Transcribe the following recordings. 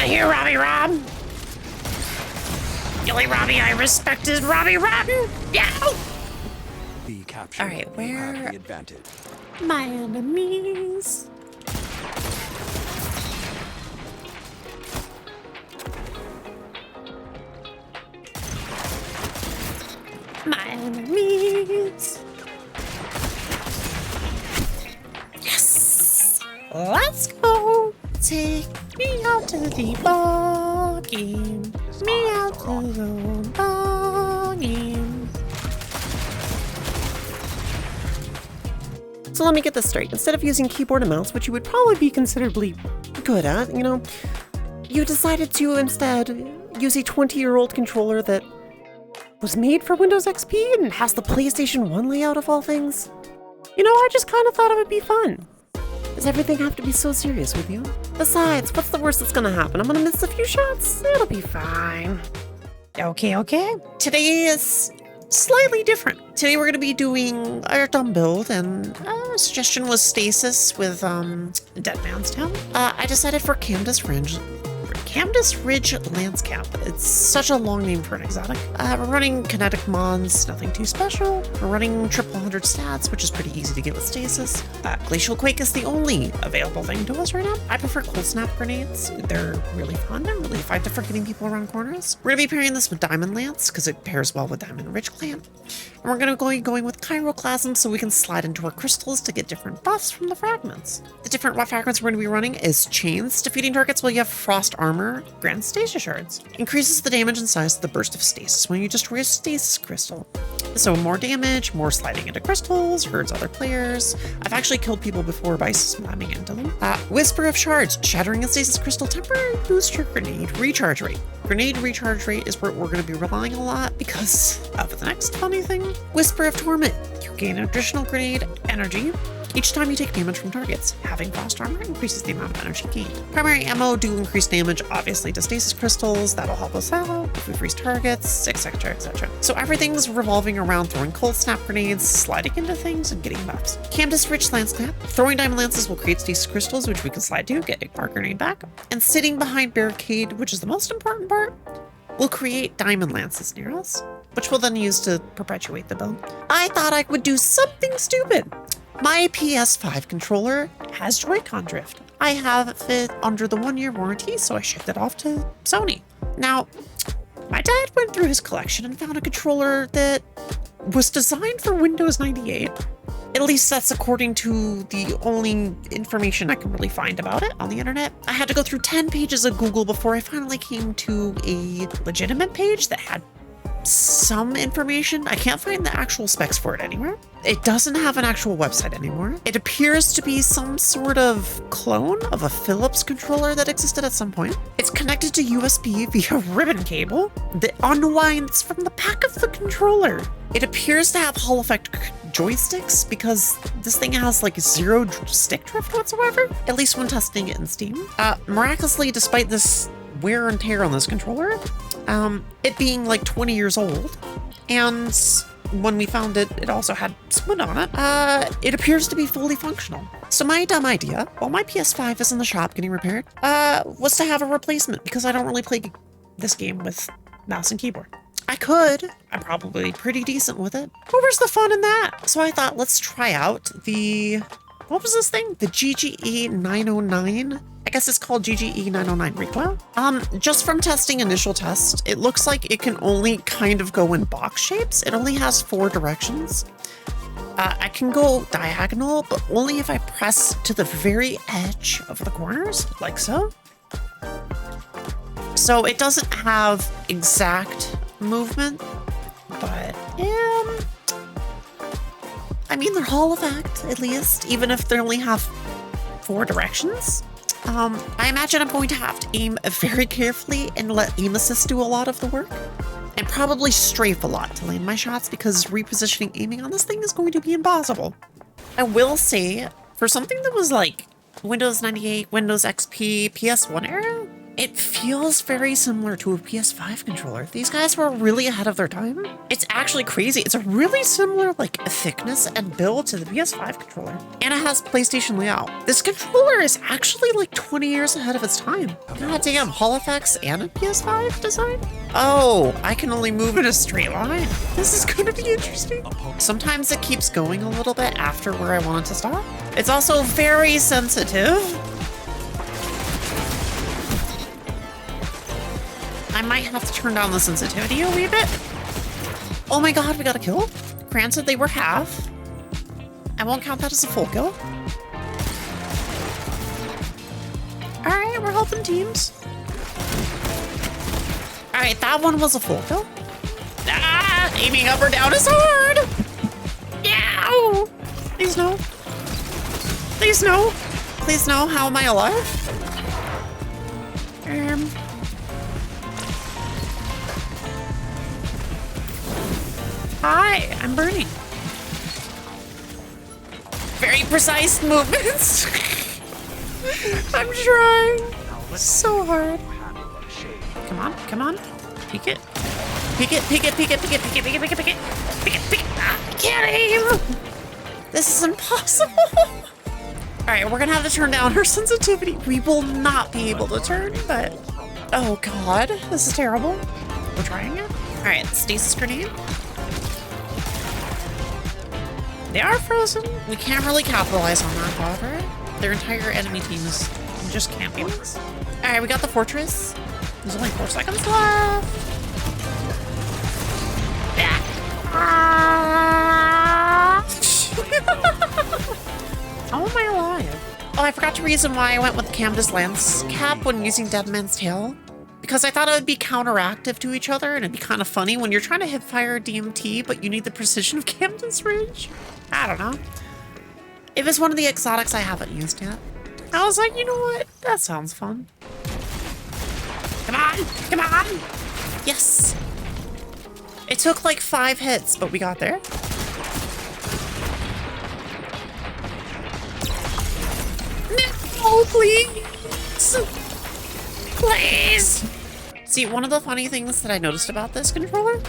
here, Robbie Rob. The only Robbie I respect is Robbie Rotten. Yeah. Be captured. All right, where You have the advantage. my enemies? My enemies. Yes. Let's go. Take me out to the ball game. Me out to the ball game. So let me get this straight. Instead of using keyboard and mouse, which you would probably be considerably good at, you decided to instead use a 20-year-old controller that was made for Windows XP and has the PlayStation 1 layout of all things. I just kind of thought it would be fun. Does everything have to be so serious with you? Besides, what's the worst that's gonna happen? I'm gonna miss a few shots? It'll be fine. Okay. Today is slightly different. Today we're gonna be doing our dumb build, and a suggestion was Stasis with Dead Man's Town. I decided for Camdus Ridge Landscape. It's such a long name for an exotic. We're running kinetic mods, nothing too special. We're running triple 100 stats, which is pretty easy to get with Stasis. Glacial Quake is the only available thing to us right now. I prefer cold snap grenades. They're really fun and really effective for getting people around corners. We're gonna be pairing this with Diamond Lance because it pairs well with Diamond Ridge Clamp. And we're gonna go going with Chiroclasm so we can slide into our crystals to get different buffs from the fragments. The different rough fragments we're gonna be running is Chains. Defeating targets while you have Frost Armor grants Stasis Shards. Increases the damage and size of the burst of Stasis when you destroy a Stasis Crystal. So more damage, more sliding into crystals, hurts other players. I've actually killed people before by slamming into them. Whisper of Shards. Shattering a Stasis Crystal temporarily boosts your grenade recharge rate. Grenade recharge rate is what we're going to be relying a lot because of the next funny thing. Whisper of Torment. You gain additional grenade energy each time you take damage from targets. Having Frost Armor increases the amount of energy gained. Primary ammo do increase damage, obviously, to Stasis Crystals. That'll help us out if we freeze targets, etc, etc. So everything's revolving around throwing cold snap grenades, sliding into things, and getting buffs. Camdus Rich Landscape. Throwing Diamond Lances will create Stasis Crystals, which we can slide to, get our grenade back. And sitting behind Barricade, which is the most important part, will create Diamond Lances near us, which we'll then use to perpetuate the build. I thought I would do something stupid. My PS5 controller has Joy-Con drift. I have it under the 1-year warranty, so I shipped it off to Sony. Now, my dad went through his collection and found a controller that was designed for Windows 98. At least that's according to the only information I can really find about it on the internet. I had to go through 10 pages of Google before I finally came to a legitimate page that had some information. I can't find the actual specs for it anywhere. It doesn't have an actual website anymore. It appears to be some sort of clone of a Philips controller that existed at some point. It's connected to USB via ribbon cable that unwinds from the back of the controller. It appears to have Hall effect joysticks because this thing has like zero stick drift whatsoever, at least when testing it in Steam. Miraculously, despite this wear and tear on this controller, it being like 20 years old, and when we found it, it also had squid on it, it appears to be fully functional. So my dumb idea, while my PS5 is in the shop getting repaired, was to have a replacement because I don't really play this game with mouse and keyboard. I could. I'm probably pretty decent with it. But where's the fun in that? So I thought, let's try out what was this thing? The GGE 909? I guess it's called GGE 909 Recoil. Just from testing initial tests, it looks like it can only kind of go in box shapes. It only has 4 directions. I can go diagonal, but only if I press to the very edge of the corners, like so. So it doesn't have exact movement, but I mean, they're Hall effect, at least, even if they only have 4 directions. I imagine I'm going to have to aim very carefully and let aim assist do a lot of the work. And probably strafe a lot to land my shots because repositioning aiming on this thing is going to be impossible. I will say, for something that was like Windows 98, Windows XP, PS1 era, It feels very similar to a PS5 controller. These guys were really ahead of their time. It's actually crazy. It's a really similar like thickness and build to the PS5 controller. And it has PlayStation layout. This controller is actually like 20 years ahead of its time. God damn, Hall effects and a PS5 design? Oh, I can only move in a straight line. This is gonna be interesting. Sometimes it keeps going a little bit after where I want it to stop. It's also very sensitive. I might have to turn down the sensitivity a wee bit. Oh my god, we got a kill. Granted, they were half. I won't count that as a full kill. Alright, we're helping teams. Alright, that one was a full kill. Ah, aiming up or down is hard. Yow! Please no. Please no. Please no, how am I alive? Hi, I'm burning. Very precise movements. I'm trying so hard. Come on, come on. Peek it. Peek it, peek it, peek it, peek it, peek it, peek it, peek it, peek it, peek it, peek it. Ah, I can't aim. This is impossible. All right, we're gonna have to turn down our sensitivity. We will not be able to turn, but oh god, this is terrible. We're trying it. All right, stasis grenade. They are frozen. We can't really capitalize on that, however. Their entire enemy team is just camping us. All right, we got the fortress. There's only 4 seconds left. Yeah. How am I alive? Oh, I forgot to reason why I went with Camden's Lance Cap when using Dead Man's Tail. Because I thought it would be counteractive to each other and it'd be kind of funny when you're trying to hip fire DMT, but you need the precision of Camden's Ridge. I don't know. It was one of the exotics I haven't used yet. I was like, you know what? That sounds fun. Come on, come on. Yes. It took like 5 hits, but we got there. No, please. Please. See, one of the funny things that I noticed about this controller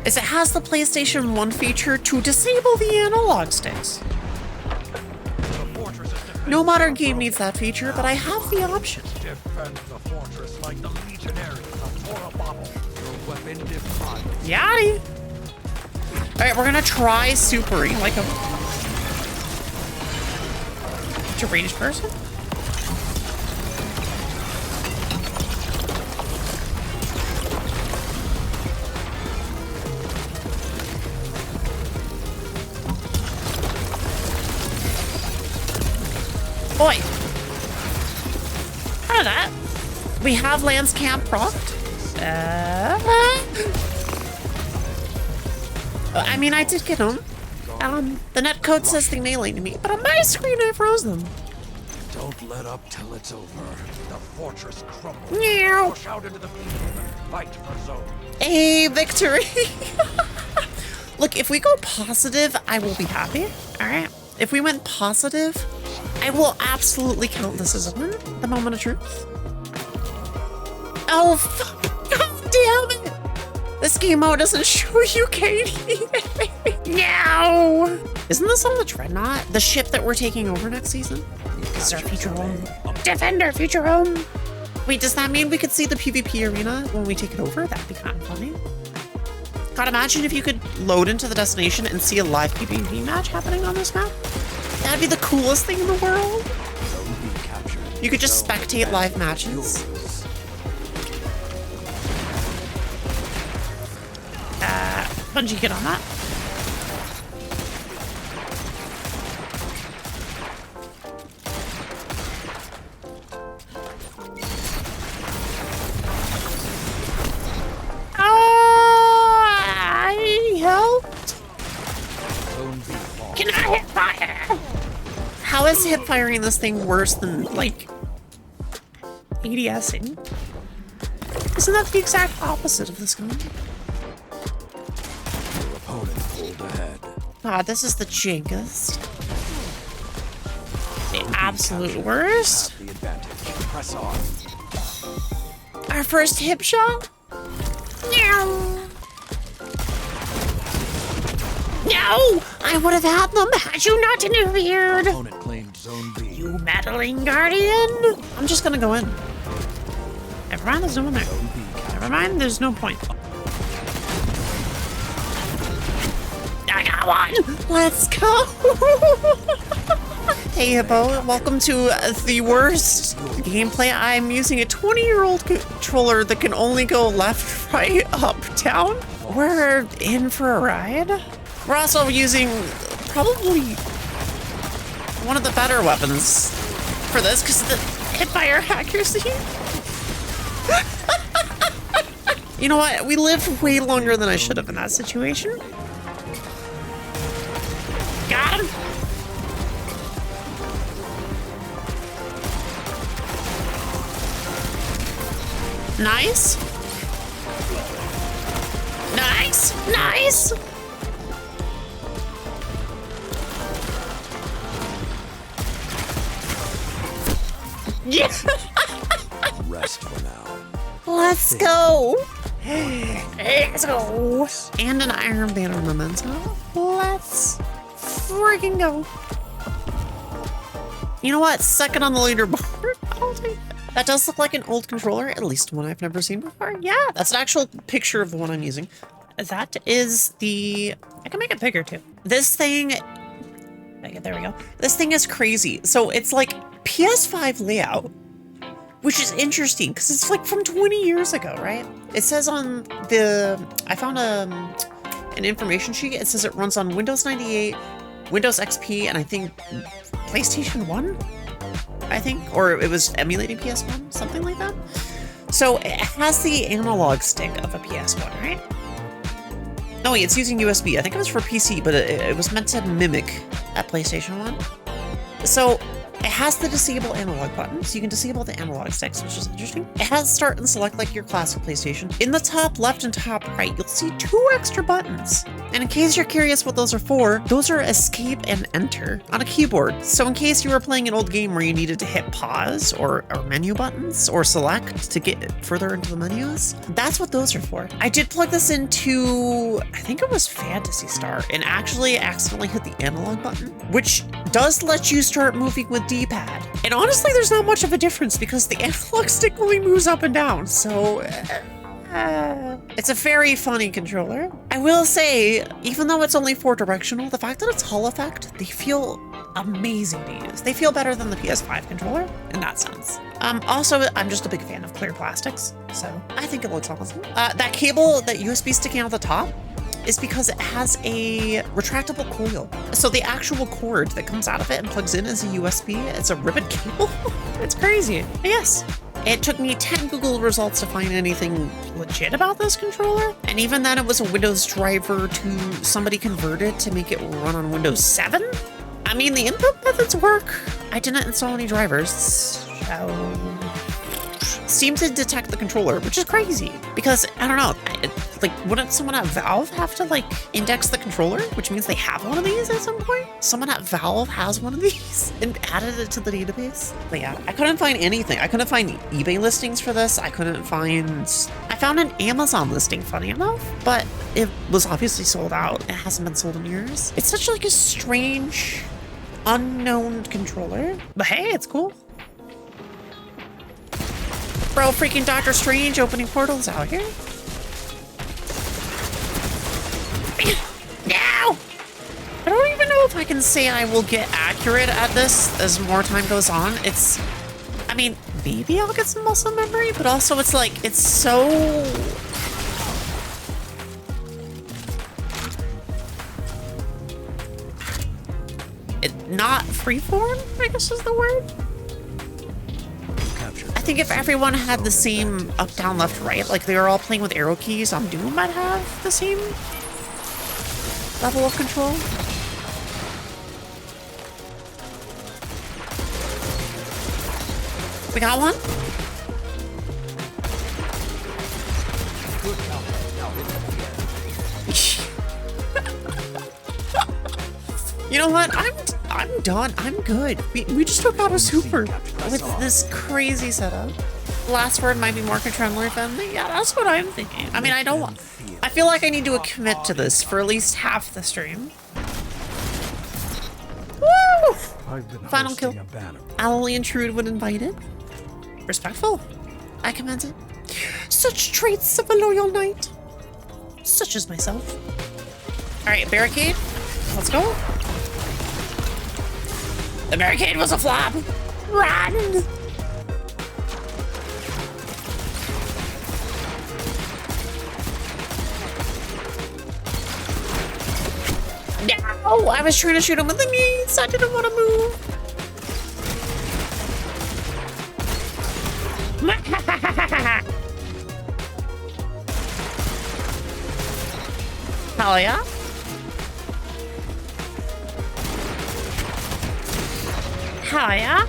is it has the PlayStation 1 feature to disable the analog sticks. No modern game needs that feature, but I have the option. Yachty! Alright, we're gonna try supering like a ranged person. Boy. Out of that. We have Lance Camp procced. I mean, I did get them. The netcode says they're nailing to me, but on my screen I froze them. Don't let up till it's over. The fortress crumbles. Meow. Push out into the field and fight for zone. A victory. Look, if we go positive, I will be happy. All right. If we went positive, I will absolutely count this as a win. The moment of truth. Oh, fuck. God damn it. This game mode doesn't show you Katie. No. Isn't this on the Dreadnought? The ship that we're taking over next season? This is our future home. Defender, future home. Wait, does that mean we could see the PvP arena when we take it over? That'd be kind of funny. God, imagine if you could load into the destination and see a live PvP match happening on this map. That'd be the coolest thing in the world. You could just spectate live matches. Bungie, get on that. I helped. Can I hit fire? How is hip firing this thing worse than like ADSing? Isn't that the exact opposite of this gun? Ah, this is the jinkest. The absolute worst. The advantage. Press on. Our first hip shot? No! No! I would have had them had you not interfered! Opponent claimed Zone B. You meddling guardian! I'm just gonna go in. Never mind, there's no one there. Zone B. Never mind, there's no point. I got one! Let's go! Hey Hippo, welcome to the worst gameplay. I'm using a 20-year-old controller that can only go left, right, up, down. We're in for a ride. We're also using probably one of the better weapons for this because of the hip-fire accuracy. You know what? We lived way longer than I should have in that situation. Got him. Nice. Nice. Nice. Yeah. Rest for now. Let's go. Let's go. And an Iron Banner memento. Let's freaking go. You know what? Second on the leaderboard. I'll take that. That does look like an old controller, at least one I've never seen before. Yeah, that's an actual picture of the one I'm using. That is the... I can make it bigger too. This thing... Okay, there we go. This thing is crazy. So it's like PS5 layout, which is interesting because it's like from 20 years ago, right? It says on the... I found an information sheet. It says it runs on Windows 98, Windows XP, and I think PlayStation 1? I think, or it was emulating PS1, something like that. So it has the analog stick of a PS1, right? No, wait, it's using USB. I think it was for PC, but it was meant to mimic that PlayStation 1. So it has the disable analog button, so you can disable the analog sticks, which is interesting. It has start and select like your classic PlayStation. In the top left and top right, you'll see 2 extra buttons. And in case you're curious what those are for, those are escape and enter on a keyboard. So in case you were playing an old game where you needed to hit pause or menu buttons or select to get further into the menus, that's what those are for. I did plug this into, I think it was Phantasy Star, and actually accidentally hit the analog button, which does let you start moving with D-pad. And honestly, there's not much of a difference because the analog stick only moves up and down. So it's a very funny controller. I will say, even though it's only 4-directional, the fact that it's Hall effect, they feel amazing to use. They feel better than the PS5 controller in that sense. Also, I'm just a big fan of clear plastics, so I think it looks awesome. That cable, that USB sticking out the top, is because it has a retractable coil. So the actual cord that comes out of it and plugs in is a USB. It's a ribbon cable. It's crazy. But yes, it took me 10 Google results to find anything legit about this controller. And even then it was a Windows driver to somebody converted to make it run on Windows 7. I mean, the input methods work. I didn't install any drivers, so... Steam to detect the controller, which is crazy because I don't know, like wouldn't someone at Valve have to like index the controller, which means they have one of these at some point? Someone at Valve has one of these and added it to the database. But yeah, I couldn't find anything. I couldn't find eBay listings for this. I found an Amazon listing, funny enough, but it was obviously sold out. It hasn't been sold in years. It's such like a strange, unknown controller, but hey, it's cool. Bro, freaking Doctor Strange opening portals out here. No! I don't even know if I can say I will get accurate at this as more time goes on. I mean, maybe I'll get some muscle memory, but also it's like, it's so... not freeform, I guess is the word. I think if everyone had the same up, down, left, right, like they were all playing with arrow keys on Doom, might have the same level of control. We got one? You know what? I'm done. I'm good. We just took out a super with this crazy setup. last word might be more controller friendly. Yeah, that's what I'm thinking. I mean, I feel like I need to commit to this for at least half the stream. Woo! Final kill. Allian Trude would invite it. Respectful. I commend it. Such traits of a loyal knight. Such as myself. Alright, barricade. Let's go. The barricade was a flop. Run! No! I was trying to shoot him with the knees. I didn't want to move. Hell yeah. Hell yeah.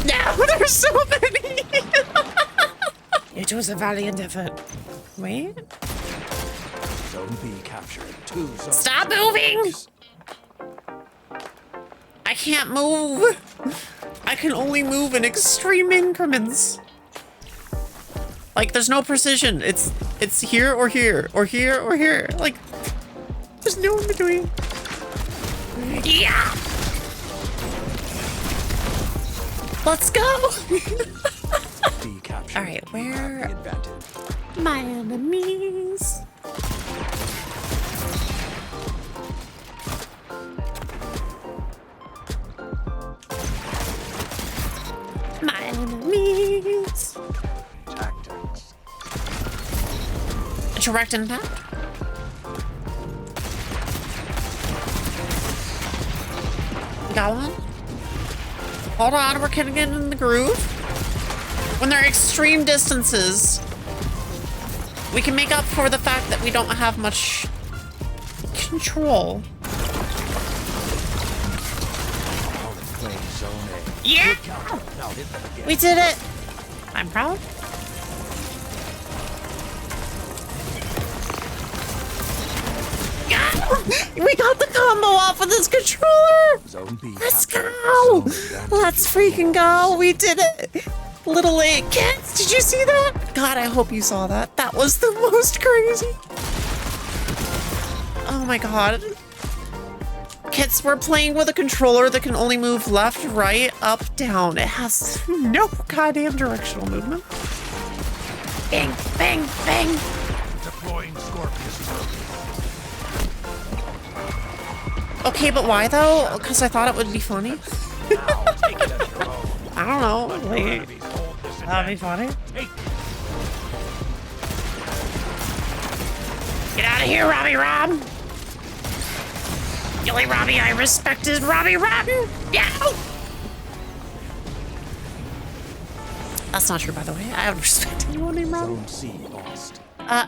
No, there's so many. It was a valiant effort. Wait. Zone B captured. 2 zones. Stop moving! I can't move. I can only move in extreme increments. Like, there's no precision. It's here or here or here or here. Like, there's no in between. Yeah. Let's go. All right, where my enemies? My enemies. Tactics. Direct impact. Got one. Hold on, we're getting in the groove. When they're extreme distances, we can make up for the fact that we don't have much control. Yeah! We did it! I'm proud. We got the combo off of this controller! Let's go! Let's freaking go! We did it! Little 8 kids, did you see that? God, I hope you saw that. That was the most crazy. Oh my god. Kids, we're playing with a controller that can only move left, right, up, down. It has no goddamn directional movement. Bang, bang, bang. Deploying Scorpius turret. Okay, but why though? Because I thought it would be funny. I don't know. Like, that'd be funny. Get out of here, Robbie Rob. The only Robbie I respect is Robbie Rotten. Yeah. That's not true, by the way. I don't respect anyone named Robbie.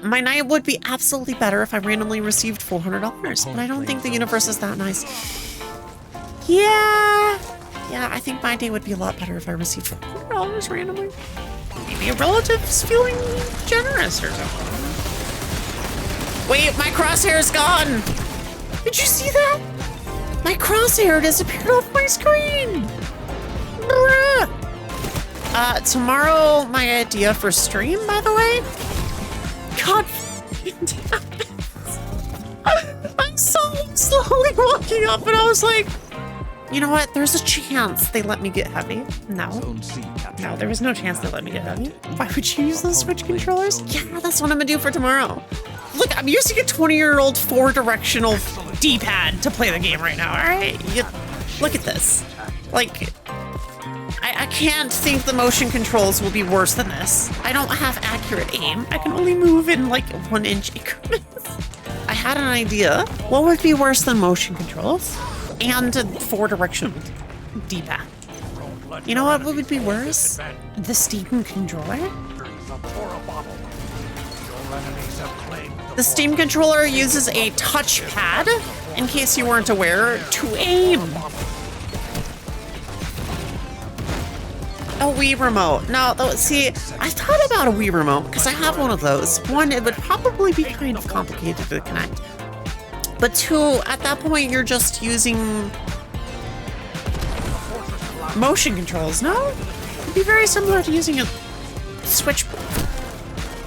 My night would be absolutely better if I randomly received $400, but I don't think the universe is that nice. Yeah, I think my day would be a lot better if I received $400 randomly. Maybe a relative's feeling generous or something. Wait, my crosshair's gone. Did you see that? My crosshair disappeared off my screen. Bruh. Tomorrow, my idea for stream, by the way. God damn it. I saw him slowly walking up and I was like, you know what? There's a chance they let me get heavy. No, there was no chance they let me get heavy. Why would you use those Switch controllers? Yeah, that's what I'm gonna do for tomorrow. Look, I'm using a 20-year-old 4-directional D-pad to play the game right now, all right? Look at this. Like, I can't think the motion controls will be worse than this. I don't have accurate aim. I can only move in like 1-inch increments. I had an idea. What would be worse than motion controls? And a 4-directional D-pad. You know what would be worse? The Steam controller? The Steam controller uses a touchpad, in case you weren't aware, to aim. A Wii remote. No, see, I thought about a Wii remote because I have one of those. One, it would probably be kind of complicated to connect. But 2, at that point, you're just using motion controls, no? It'd be very similar to using a Switch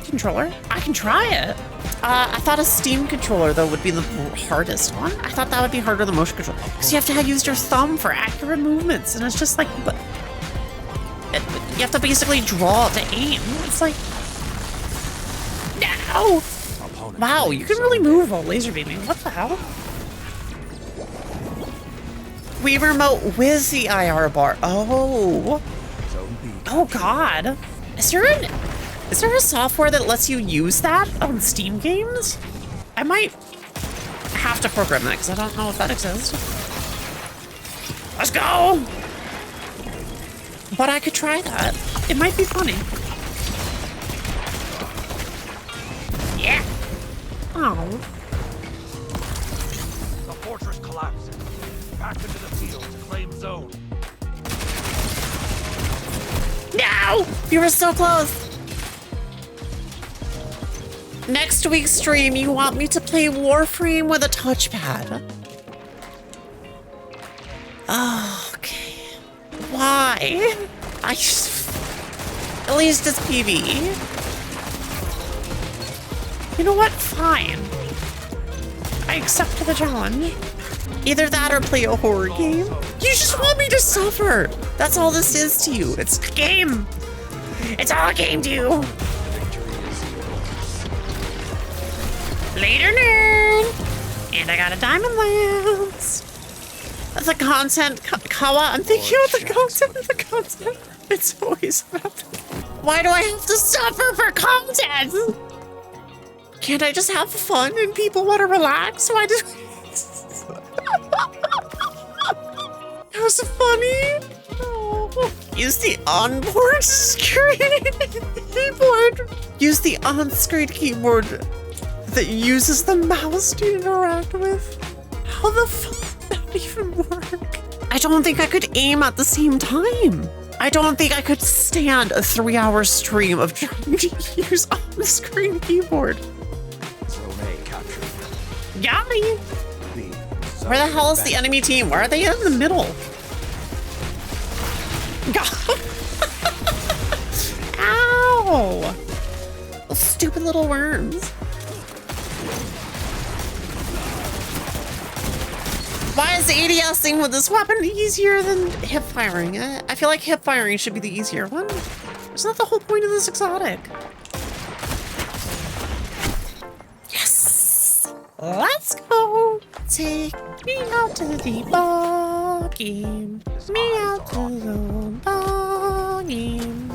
controller. I can try it. I thought a Steam controller, though, would be the hardest one. I thought that would be harder than motion control. Because you have to use your thumb for accurate movements. And it's just like, but you have to basically draw to aim. It's like, no. Wow, you can really move while laser beaming. What the hell? Wii remote with the IR bar. Oh. Oh God. Is there a software that lets you use that on Steam games? I might have to program that because I don't know if that exists. Let's go. But I could try that. It might be funny. Yeah. Oh. The fortress collapsing. Back into the field to claim zone. No! You were so close. Next week's stream, you want me to play Warframe with a touchpad. Oh, okay. Why? At least it's PvE. You know what? Fine. I accept the challenge. Either that or play a horror game. You just want me to suffer. That's all this is to you. It's a game. It's all a game to you. Later, nerd. And I got a diamond lance. The content, Kawa. I'm thinking about the content. It's always about why do I have to suffer for content? Can't I just have fun and people want to relax? Why do That was funny. Oh. Use the onboard screen keyboard. Use the on-screen keyboard that uses the mouse to interact with. How the fuck did that even work? I don't think I could aim at the same time. I don't think I could stand a 3-hour stream of trying to use on-screen keyboard. Zone A captured. Got me. Where the hell is the enemy team? Why are they in the middle? Ow! Those stupid little worms. Why is the ADSing with this weapon easier than hip firing? I feel like hip firing should be the easier one. Isn't that the whole point of this exotic? Yes! Let's go! Take me out to the ball game. Me out to the ball game.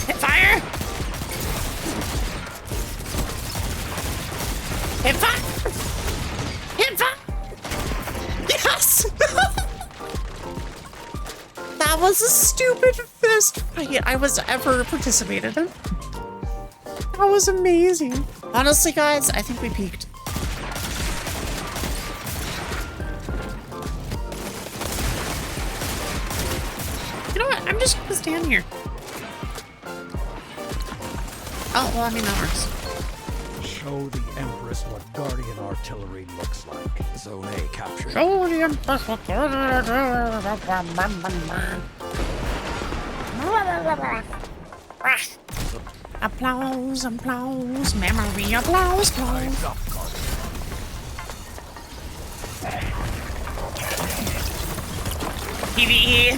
Hit fire! Hit fire! Hit fire! Yes! That was a stupid fist fight I was ever participated in. That was amazing. Honestly, guys, I think we peaked. You know what? I'm just gonna stand here. Oh, well, I mean, that works. Show the Empress what Guardian artillery looks like. Zone A captured. Show the Empress what applause, applause, memory, applause, applause. Up, Guardian. PvE.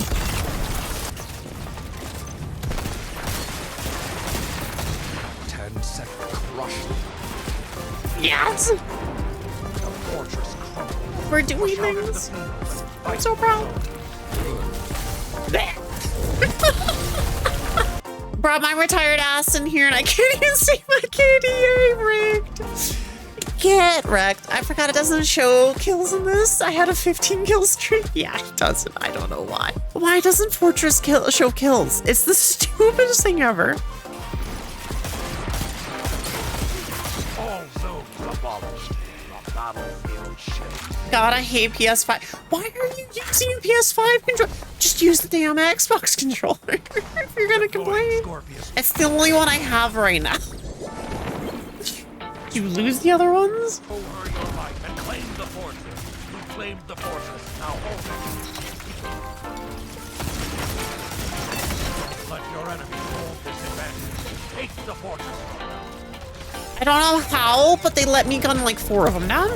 10-second crush. Yes! The fortress crumbles. We're doing things. I'm so proud. Brought my retired ass in here and I can't even see my KDA rigged. Get wrecked. I forgot it doesn't show kills in this. I had a 15 kill streak. Yeah, it doesn't. I don't know why. Why doesn't Fortress show kills? It's the stupidest thing ever. All zones abolished. The battlefield shifts. God, I hate PS5. Why are you using a PS5 controller? Just use the damn Xbox controller if you're gonna complain. Scorpius. It's the only one I have right now. Did you lose the other ones? Over your life. claimed the fortress. Now hold it. Don't let your enemies hold this advantage. Take the fortress. I don't know how, but they let me gun like 4 of them down.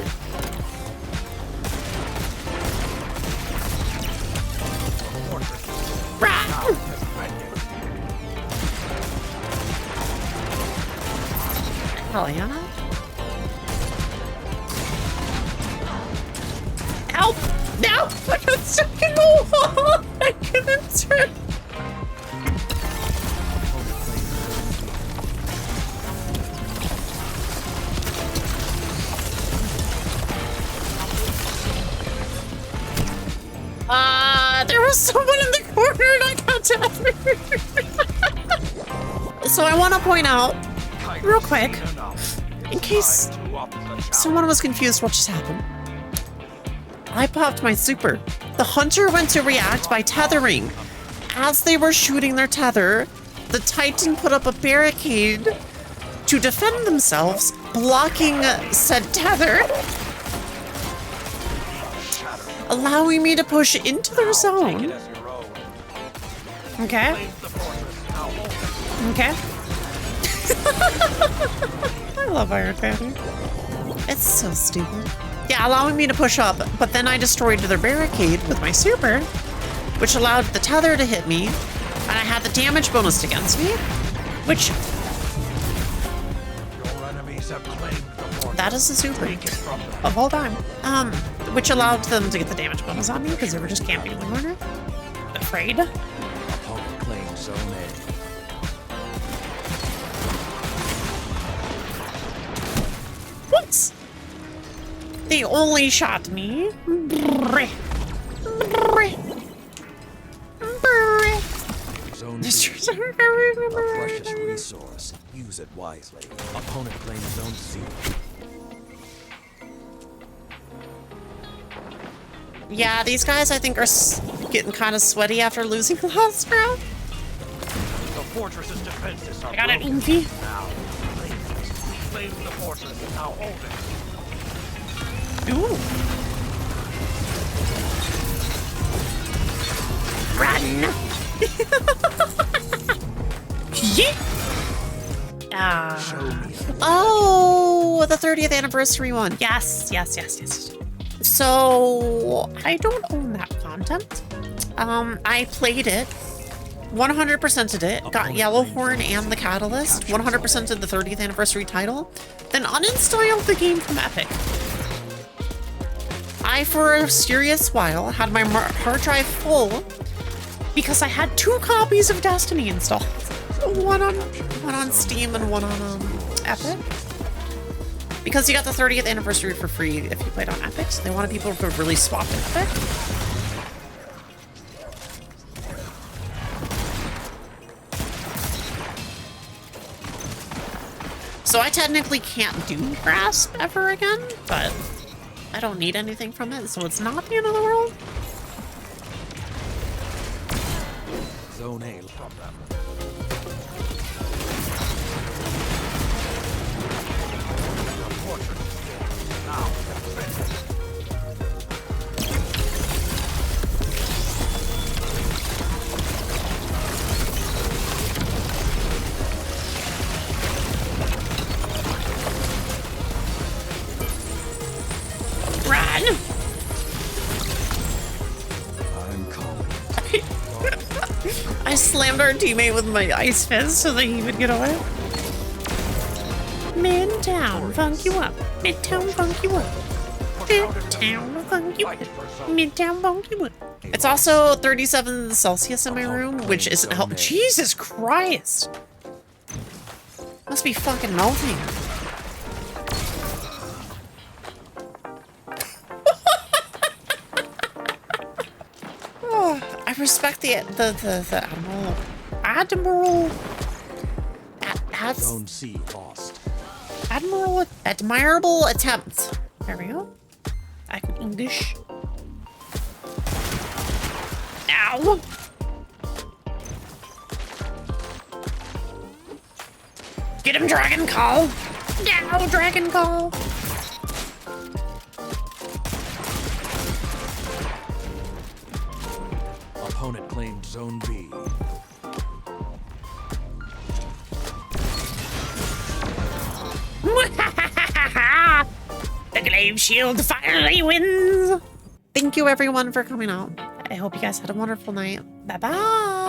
Rah! Hell yeah. Help! No! I got stuck in the wall! I couldn't turn. There was someone in the corner and I got tethered. So I want to point out, real quick, in case someone was confused what just happened. I popped my super. The hunter went to react by tethering. As they were shooting their tether, the Titan put up a barricade to defend themselves, blocking said tether, allowing me to push into their zone. Okay. Okay. I love Iron Patty. It's so stupid. Yeah, allowing me to push up, but then I destroyed their barricade with my super, which allowed the tether to hit me, and I had the damage bonus against me, which... That is the super of all time. Which allowed them to get the damage bonus on me because they were just camping in the corner. Afraid. Opponent claims zone A. What? They only shot me. Zone B. A precious resource. Use it wisely. Opponent claims zone C. Yeah, these guys I think are getting kind of sweaty after losing the last round. The fortress's defenses are I got an broken. Inky. Now, claim the fortress. Now hold it. Ooh. Run! Yeet! Show me. Oh, the 30th anniversary one. Yes, yes, yes, yes. So I don't own that content. I played it, 100%ed it, got Yellowhorn and the Catalyst, 100%ed the 30th anniversary title, then uninstalled the game from Epic. I, for a serious while, had my hard drive full because I had 2 copies of Destiny installed. One on Steam and one on Epic. Because you got the 30th anniversary for free if you played on Epic, so they wanted people to really swap in Epic. So I technically can't do Grasp ever again, but I don't need anything from it, so it's not the end of the world. Zone A problem. Run! I'm calling. I slammed our teammate with my ice fist so that he would get away. Midtown, funk you up. Midtown, funk you up. Midtown, funk you up. Midtown, funk you up. It's also 37 Celsius in my room, which isn't helping. Jesus Christ! Must be fucking melting. Oh, I respect the Zone C lost. admirable attempt. There we go. I can English. Ow! Get him, Dragon Call! Now, Dragon Call! Opponent claimed Zone B. The Glaive Shield finally wins! Thank you everyone for coming out. I hope you guys had a wonderful night. Bye-bye!